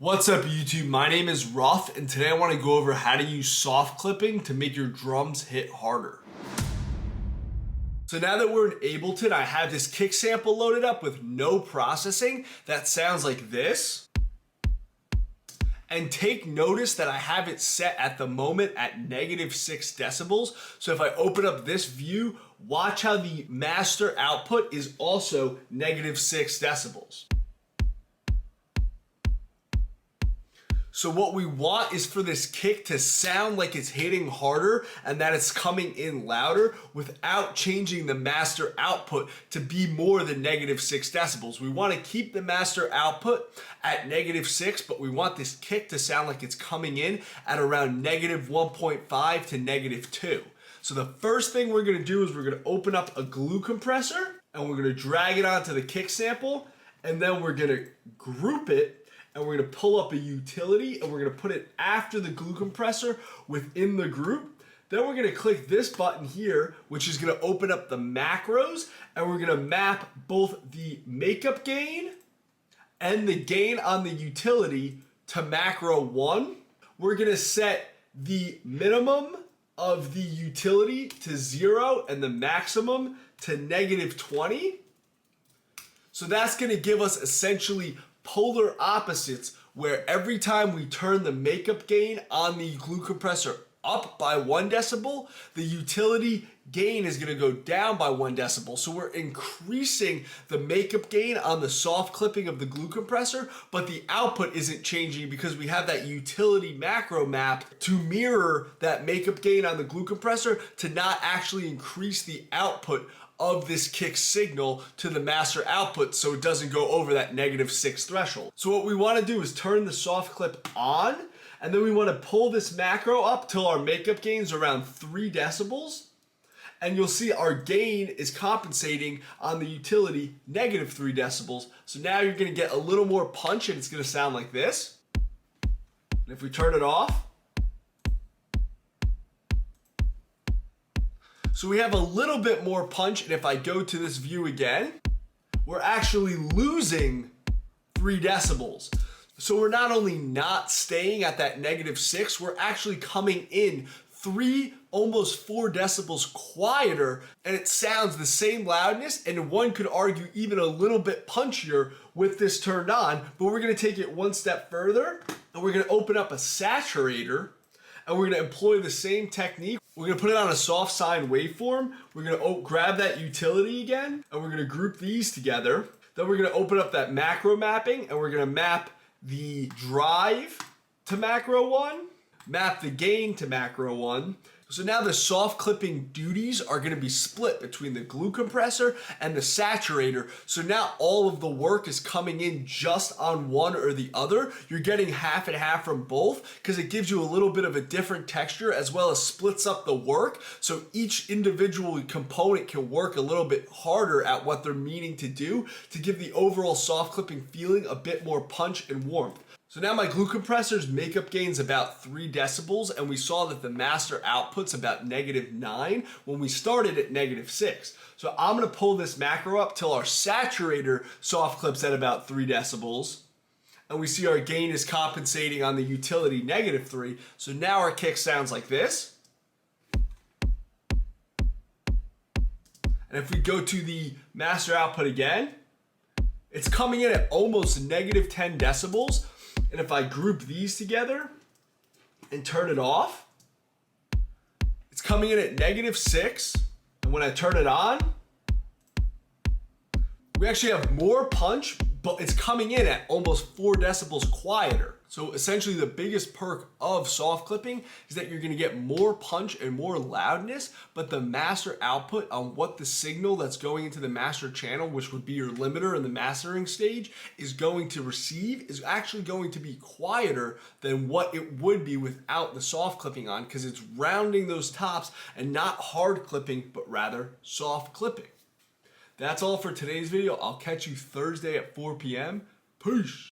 What's up YouTube? My name is Ruff and today I want to go over how to use soft clipping to make your drums hit harder. So now that we're in Ableton, I have this kick sample loaded up with no processing that sounds like this. And take notice that I have it set at the moment at -6 decibels. So if I open up this view, watch how the master output is also -6 decibels. So what we want is for this kick to sound like it's hitting harder and that it's coming in louder without changing the master output to be more than -6 decibels. We want to keep the master output at -6, but we want this kick to sound like it's coming in at around -1.5 to -2. So the first thing we're going to do is we're going to open up a glue compressor and we're going to drag it onto the kick sample, and then we're going to group it. And we're going to pull up a utility and we're going to put it after the glue compressor within the group. Then we're going to click this button here, which is going to open up the macros, and we're going to map both the makeup gain and the gain on the utility to macro 1. We're going to set the minimum of the utility to 0 and the maximum to -20. So that's going to give us essentially polar opposites, where every time we turn the makeup gain on the glue compressor up by 1 decibel, the utility gain is going to go down by 1 decibel. So we're increasing the makeup gain on the soft clipping of the glue compressor, but the output isn't changing because we have that utility macro map to mirror that makeup gain on the glue compressor to not actually increase the output of this kick signal to the master output so it doesn't go over that -6 threshold. So what we want to do is turn the soft clip on, and then we want to pull this macro up till our makeup gain is around 3 decibels. And you'll see our gain is compensating on the utility -3 decibels. So now you're going to get a little more punch and it's going to sound like this. And if we turn it off, so we have a little bit more punch, and if I go to this view again, we're actually losing 3 decibels. So we're not only not staying at that -6, we're actually coming in 3, almost 4 decibels quieter, and it sounds the same loudness, and one could argue even a little bit punchier with this turned on. But we're going to take it one step further, and we're going to open up a saturator, and we're going to employ the same technique. We're going to put it on a soft sine waveform. We're going to grab that utility again, and we're going to group these together. Then we're going to open up that macro mapping, and we're going to map the drive to macro 1, map the gain to macro 1. So now the soft clipping duties are going to be split between the glue compressor and the saturator. So now all of the work is coming in just on one or the other. You're getting half and half from both because it gives you a little bit of a different texture, as well as splits up the work. So each individual component can work a little bit harder at what they're meaning to do to give the overall soft clipping feeling a bit more punch and warmth. So now my glue compressor's makeup gain's about 3 decibels, and we saw that the master output's about -9 when we started at -6. So I'm going to pull this macro up till our saturator soft clips at about 3 decibels, and we see our gain is compensating on the utility -3. So now our kick sounds like this. And if we go to the master output again, it's coming in at almost -10 decibels. And if I group these together and turn it off, it's coming in at -6. And when I turn it on, we actually have more punch, but it's coming in at almost 4 decibels quieter. So essentially the biggest perk of soft clipping is that you're going to get more punch and more loudness, but the master output on what the signal that's going into the master channel, which would be your limiter in the mastering stage, is going to receive is actually going to be quieter than what it would be without the soft clipping on, because it's rounding those tops and not hard clipping, but rather soft clipping. That's all for today's video. I'll catch you Thursday at 4 p.m. Peace.